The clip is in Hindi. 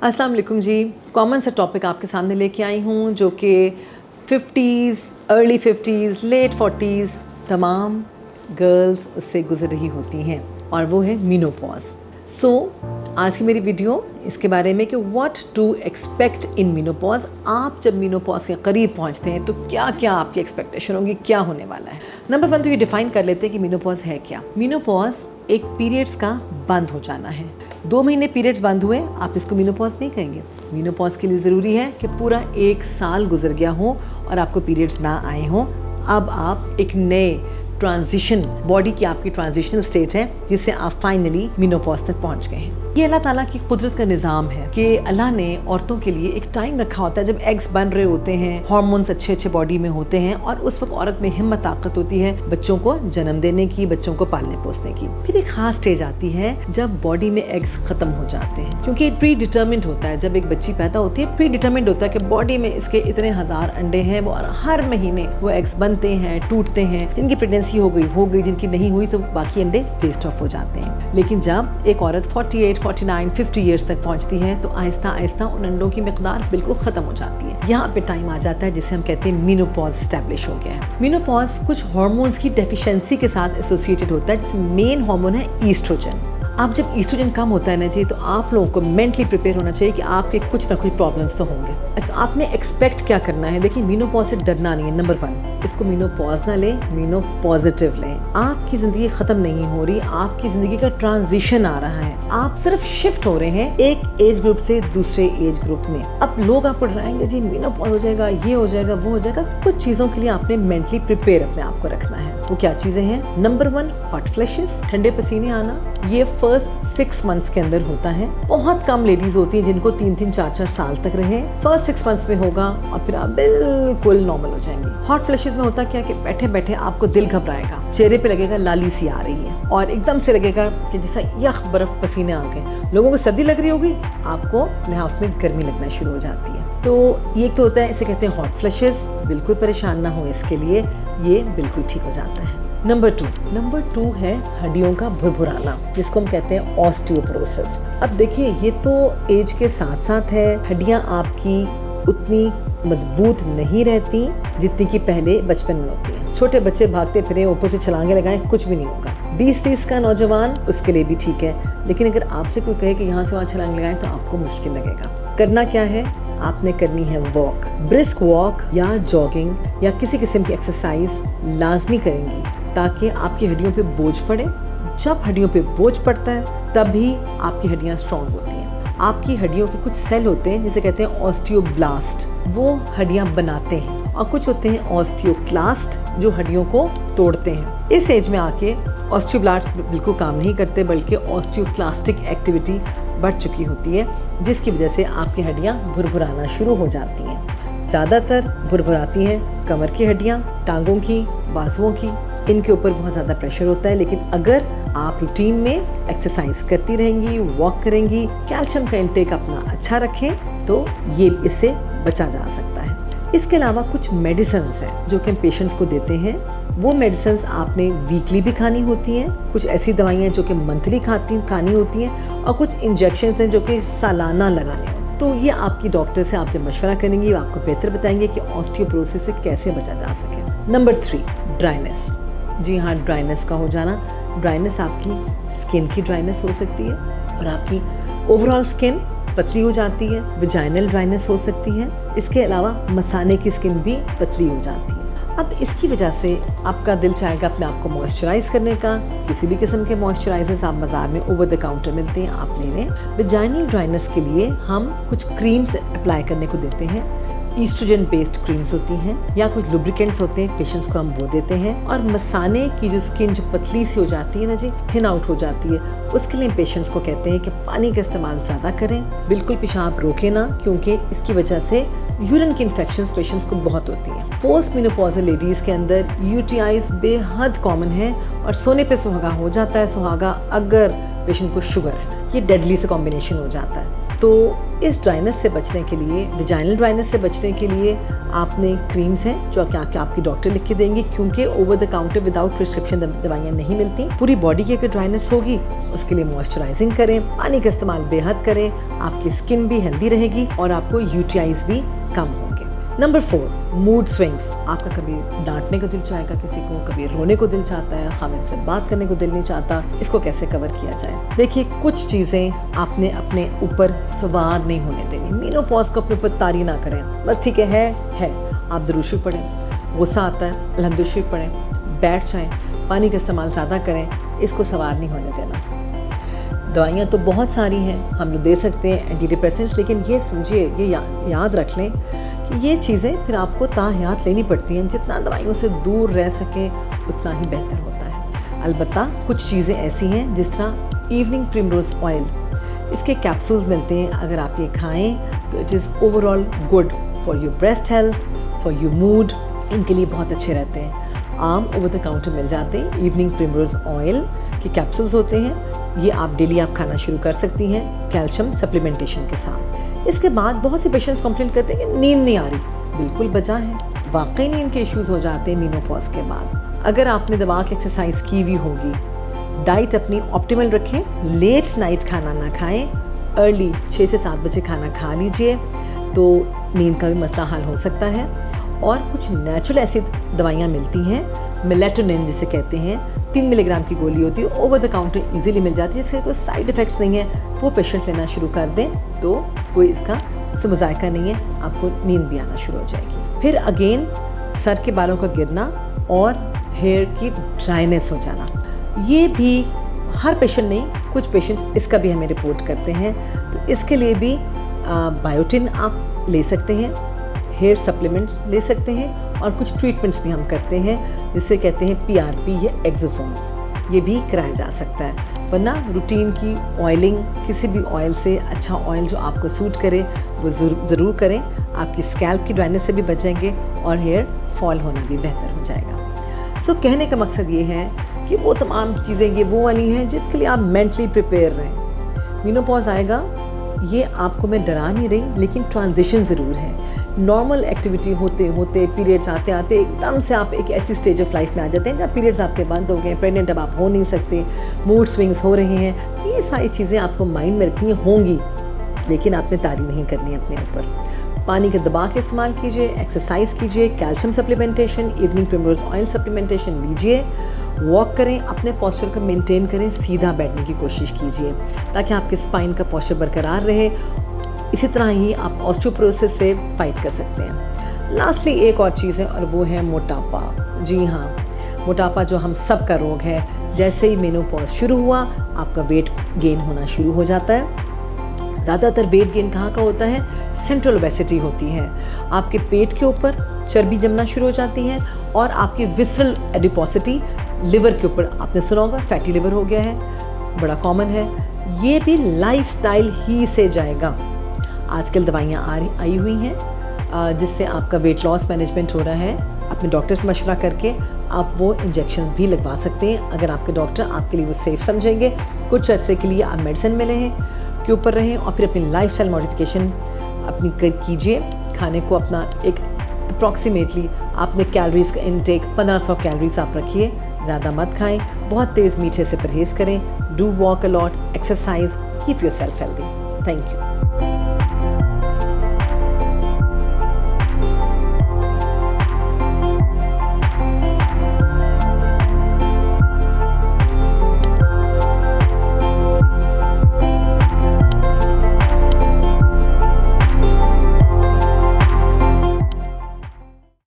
अस्सलाम वालेकुम जी। कॉमन सा टॉपिक आपके सामने लेके आई हूँ जो कि 50s, early 50s, late 40s तमाम गर्ल्स उससे गुजर रही होती हैं और वो है मेनोपॉज। आज की मेरी वीडियो इसके बारे में कि what to expect in menopause. आप जब मेनोपॉज के करीब पहुंचते हैं तो क्या क्या आपकी एक्सपेक्टेशन होगी, क्या होने वाला है। नंबर 1 तो ये डिफाइन कर लेते हैं कि मेनोपॉज है क्या। मेनोपॉज एक पीरियड्स का बंद हो जाना है। 2 महीने पीरियड्स बंद हुए, आप इसको मेनोपॉज नहीं कहेंगे। मेनोपॉज के लिए ज़रूरी है कि पूरा 1 साल गुजर गया हो और आपको पीरियड्स ना आए हों। अब आप एक नए ट्रांजिशन, बॉडी की आपकी ट्रांजिशनल स्टेट है जिससे आप फाइनली मेनोपॉज तक पहुंच गए हैं। ये अल्लाह ताला की कुदरत का निज़ाम है कि अल्लाह ने औरतों के लिए एक टाइम रखा होता है जब एग्स बन रहे होते हैं, हार्मोन्स अच्छे बॉडी में होते हैं और उस वक्त औरत में हिम्मत ताकत होती है बच्चों को जन्म देने की, बच्चों को पालने पोसने की। फिर एक खास स्टेज आती है जब बॉडी में एग्स खत्म हो जाते हैं, क्योंकि प्री डिटर्मिन्ड होता है। जब एक बच्ची पैदा होती है, प्री डिटर्मिन्ड होता है कि बॉडी में इसके इतने हजार अंडे हैं, वो हर महीने वो एग्स बनते हैं, टूटते हैं। जिनकी प्रेगनेंसी हो गई, जिनकी नहीं हुई तो बाकी अंडे वेस्ट ऑफ हो जाते हैं। लेकिन जब एक औरत 48, 49, 50 ईयर्स तक पहुंचती है तो आहिस्ता आहिस्ता उन अंडों की मिकदार बिल्कुल खत्म हो जाती है। यहाँ पे टाइम आ जाता है जिसे हम कहते हैं मेनोपॉज स्टैब्लिश हो गया है। मेनोपॉज कुछ हार्मोन्स की डेफिशिएंसी के साथ एसोसिएटेड होता है, जिसमें मेन हार्मोन है ईस्ट्रोजन। अब जब ईस्ट्रोजन कम होता है ना जी, तो आप लोगों को मेंटली प्रिपेयर होना चाहिए कि आपके कुछ ना कुछ प्रॉब्लम्स तो होंगे। अच्छा, आपने एक्सपेक्ट क्या करना है? देखिए, मेनोपॉज से डरना नहीं है। नंबर 1, इसको मेनोपॉज ना लें, मेनोपॉजिटिव लें। आपकी जिंदगी खत्म नहीं हो रही, आपकी जिंदगी का ट्रांजिशन आ रहा है। आप सिर्फ शिफ्ट हो रहे हैं एक एज ग्रुप से दूसरे एज ग्रुप में। अब लोग आपको डराएंगे जी मेनोपॉज हो जाएगा, ये हो जाएगा, वो हो जाएगा। कुछ चीजों के लिए आपने मेंटली प्रिपेयर अपने आप को रखना है। वो क्या चीजें हैं? नंबर 1, हॉट फ्लैशेस, ठंडे पसीने आना। ये फर्स्ट 6 मंथ्स के अंदर होता है। बहुत कम लेडीज होती हैं जिनको 3-3, 4-4 साल तक रहे। फर्स्ट 6 मंथ्स में होगा और फिर आप बिल्कुल नॉर्मल हो जाएंगे। हॉट फ्लैशेस में होता क्या कि बैठे बैठे आपको दिल घबराएगा, चेहरे पे लगेगा लाली सी आ रही है और एकदम से लगेगा कि जैसा यख बर्फ पसीने आ गए। लोगों को सर्दी लग रही होगी, आपको लिहाफ में गर्मी लगना शुरू हो जाती है। तो ये तो होता है, इसे कहते हैं हॉट फ्लैशेस। बिल्कुल परेशान ना हो इसके लिए, ये बिल्कुल ठीक हो जाता है। नंबर 2 है हड्डियों का भुरभुराना, जिसको हम कहते हैं ऑस्टियोपोरोसिस। अब देखिए, ये तो एज के साथ साथ है। हड्डियां आपकी उतनी मजबूत नहीं रहती जितनी कि पहले बचपन में होती है। छोटे बच्चे भागते फिरे, ऊपर से छलांगे लगाएं, कुछ भी नहीं होगा। 20-30 का नौजवान, उसके लिए भी ठीक है। लेकिन अगर आपसे कोई कहे कि यहाँ से वहाँ छलांग लगाएं तो आपको मुश्किल लगेगा। करना क्या है? आपने करनी है वॉक, ब्रिस्क वॉक या जॉगिंग या किसी किस्म की एक्सरसाइज लाजमी करेंगी ताकि आपकी हड्डियों पे बोझ पड़े। जब हड्डियों पे बोझ पड़ता है तभी आपकी हड्डियां स्ट्रांग होती हैं। आपकी हड्डियों के कुछ सेल होते हैं जिसे कहते हैं ऑस्टियोब्लास्ट, वो हड्डियां बनाते हैं, और कुछ होते हैं ऑस्टियोक्लास्ट जो हड्डियों को तोड़ते हैं। इस एज में आके ऑस्टियोब्लास्ट बिल्कुल काम नहीं करते, बल्कि ऑस्टियोक्लास्टिक एक्टिविटी बढ़ चुकी होती है, जिसकी वजह से आपकी हड्डियां भुरभुराना शुरू हो जाती हैं। ज़्यादातर भुरभुराती हैं कमर की हड्डियां, टांगों की, बाजुओं की। इनके ऊपर बहुत ज़्यादा प्रेशर होता है। लेकिन अगर आप रूटीन में एक्सरसाइज करती रहेंगी, वॉक करेंगी, कैल्शियम का इंटेक अपना अच्छा रखें तो ये इससे बचा जा सकता है। इसके अलावा कुछ मेडिसिन्स हैं जो कि हम पेशेंट्स को देते हैं। वो मेडिसिन्स आपने वीकली भी खानी होती हैं, कुछ ऐसी दवाइयाँ जो कि मंथली खानी होती हैं, और कुछ इंजेक्शन हैं जो कि सालाना लगाने होते हैं। तो ये आपकी डॉक्टर से आप जब मशवरा करेंगी, वो आपको बेहतर बताएंगे कि ऑस्टियोपोरोसिस से कैसे बचा जा सके। Number 3, dryness. जी हाँ, ड्राइनेस का हो जाना। ड्राइनेस आपकी स्किन की ड्राइनेस हो सकती है और आपकी ओवरऑल स्किन पतली हो जाती है। विजाइनल ड्राइनेस हो सकती है। इसके अलावा मसाने की स्किन भी पतली हो जाती है। अब इसकी वजह से आपका दिल चाहेगा अपने आप को मॉइस्चराइज करने का। किसी भी किस्म के मॉइस्चराइजर्स आप बाजार में ओवर द काउंटर मिलते हैं, आप ले लें। विजाइनल ड्राइनेस के लिए हम कुछ क्रीम्स अप्लाई करने को देते हैं। ईस्ट्रोजन बेस्ड क्रीम्स होती हैं या कुछ लुब्रिकेंट्स होते हैं, पेशेंट्स को हम वो देते हैं। और मसाने की जो स्किन जो पतली सी हो जाती है ना जी, थिन आउट हो जाती है, उसके लिए पेशेंट्स को कहते हैं कि पानी का इस्तेमाल ज़्यादा करें, बिल्कुल पेशाब रोकें ना, क्योंकि इसकी वजह से यूरिन की इन्फेक्शंस पेशेंट्स को बहुत होती हैं। पोस्ट मेनोपॉजल लेडीज़ के अंदर यूटीआईज बेहद कॉमन है और सोने पे सुहागा हो जाता है। सुहागा अगर पेशेंट को शुगर है, ये डेडली से कॉम्बिनेशन हो जाता है। तो इस ड्राइनेस से बचने के लिए, विजाइनल ड्राइनेस से बचने के लिए आपने क्रीम्स हैं जो कि आपके डॉक्टर लिख के देंगे, क्योंकि over the counter without prescription दवाइयाँ नहीं मिलती। पूरी बॉडी की अगर ड्राइनेस होगी उसके लिए मॉइस्चराइजिंग करें, पानी का इस्तेमाल बेहद करें, आपकी स्किन भी हेल्दी रहेगी और आपको यूटीआईज भी कम होंगे। Number 4, mood swings. आपका कभी डांटने को दिल चाहेगा किसी को, कभी रोने को दिल चाहता है, खामिन से बात करने को दिल नहीं चाहता। इसको कैसे कवर किया जाए? देखिए, कुछ चीज़ें आपने अपने ऊपर सवार नहीं होने देनी। मेनोपॉज को अपने ऊपर तारी ना करें, बस ठीक है। आप दुरूद शरीफ पढ़ें, गुस्सा आता है अल्हम्दुलिल्लाह शरीफ पढ़ें, बैठ जाएं, पानी का इस्तेमाल ज़्यादा करें, इसको सवार नहीं होने देना। दवाइयाँ तो बहुत सारी हैं, हम लोग दे सकते हैं एंटी डिप्रेसेंट्स, लेकिन ये समझिए, ये याद रख लें कि ये चीज़ें फिर आपको ताहयात लेनी पड़ती हैं। जितना दवाइयों से दूर रह सके उतना ही बेहतर होता है। अलबत्ता कुछ चीज़ें ऐसी हैं जिस तरह इवनिंग प्रिमरोज़ ऑयल, इसके कैप्सूल्स मिलते हैं, अगर आप ये खाएँ तो it is overall good for your breast health, for your mood, इनके लिए बहुत अच्छे रहते हैं। आम ओवर द काउंटर मिल जाते हैं। इवनिंग प्रिमरोज़ ऑयल के कैप्सूल्स होते हैं, ये आप डेली खाना शुरू कर सकती हैं कैल्शियम सप्लीमेंटेशन के साथ। इसके बाद बहुत से पेशेंट्स कंप्लेन करते हैं कि नींद नहीं आ रही। बिल्कुल बचा है, वाकई नींद के इश्यूज़ हो जाते हैं मेनोपॉज के बाद। अगर आपने दवा की एक्सरसाइज की हुई होगी, डाइट अपनी ऑप्टिमल रखें, लेट नाइट खाना ना खाएं, अर्ली 6 से 7 बजे खाना खा लीजिए तो नींद का भी मसला हल हो सकता है। और कुछ नेचुरल ऐसी दवाइयाँ मिलती हैं, मेलेटोनिन जिसे कहते हैं, 3 मिलीग्राम की गोली होती है, ओवर द काउंटर इजीली मिल जाती है, इसके कोई साइड इफ़ेक्ट्स नहीं है, वो पेशेंट्स लेना शुरू कर दें तो कोई इसका मुज़ायका नहीं है, आपको नींद भी आना शुरू हो जाएगी। फिर अगेन सर के बालों का गिरना और हेयर की ड्राइनेस हो जाना, ये भी हर पेशेंट नहीं, कुछ पेशेंट्स इसका भी हमें रिपोर्ट करते हैं। तो इसके लिए भी बायोटिन आप ले सकते हैं, हेयर सप्लीमेंट्स ले सकते हैं, और कुछ ट्रीटमेंट्स भी हम करते हैं जिसे कहते हैं PRP या एक्सोसोम्स, ये भी कराया जा सकता है। वरना रूटीन की ऑयलिंग, किसी भी ऑयल से अच्छा ऑयल जो आपको सूट करे वो ज़रूर करें। आपकी स्कैल्प की ड्राइनेस से भी बचेंगे और हेयर फॉल होना भी बेहतर हो जाएगा। सो कहने का मकसद ये है कि वो तमाम चीज़ें ये वो वाली हैं जिसके लिए आप मेंटली प्रिपेयर रहें। मेनोपॉज आएगा, ये आपको मैं डरा नहीं रही, लेकिन ट्रांजिशन ज़रूर है। नॉर्मल एक्टिविटी होते होते, पीरियड्स आते आते एकदम से आप एक ऐसी स्टेज ऑफ लाइफ में आ जाते हैं जब पीरियड्स आपके बंद हो गए, प्रेग्नेंट अब आप हो नहीं सकते, मूड स्विंग्स हो रहे हैं, ये सारी चीज़ें आपको माइंड में रखनी होंगी, लेकिन आपने तारी नहीं करनी अपने ऊपर। पानी का दबा के इस्तेमाल कीजिए, एक्सरसाइज कीजिए, calcium supplementation, evening Primrose oil supplementation लीजिए, वॉक करें, अपने पोस्चर को मेंटेन करें, सीधा बैठने की कोशिश कीजिए ताकि आपके स्पाइन का पोस्चर बरकरार रहे। इसी तरह ही आप ऑस्टियोपोरोसिस से फाइट कर सकते हैं। लास्टली एक और चीज़ है और वो है मोटापा। जी हाँ, मोटापा जो हम सब का रोग है। जैसे ही मेनोपॉज शुरू हुआ आपका वेट गेन होना शुरू हो जाता है। ज़्यादातर वेट गेन कहाँ का होता है? सेंट्रल ओबेसिटी होती है। आपके पेट के ऊपर चर्बी जमना शुरू हो जाती है और आपकी विसरल एडिपोसिटी, लिवर के ऊपर आपने सुना होगा फैटी लिवर हो गया है, बड़ा कॉमन है। ये भी लाइफस्टाइल ही से जाएगा। आजकल दवाइयाँ आई हुई हैं जिससे आपका वेट लॉस मैनेजमेंट हो रहा है। अपने डॉक्टर से मशवरा करके आप वो इंजेक्शंस भी लगवा सकते हैं अगर आपके डॉक्टर आपके लिए वो सेफ़ समझेंगे। कुछ अर्से के लिए आप मेडिसिन में रहें के ऊपर रहें और फिर अपनी लाइफस्टाइल मॉडिफिकेशन अपनी कीजिए। खाने को अपना एक अप्रॉक्सीमेटली आपने कैलोरीज़ का इनटेक 1500 कैलोरीज आप रखिए, ज़्यादा मत खाएं, बहुत तेज़ मीठे से परहेज़ करें, do walk a lot, exercise, keep yourself healthy. Thank you.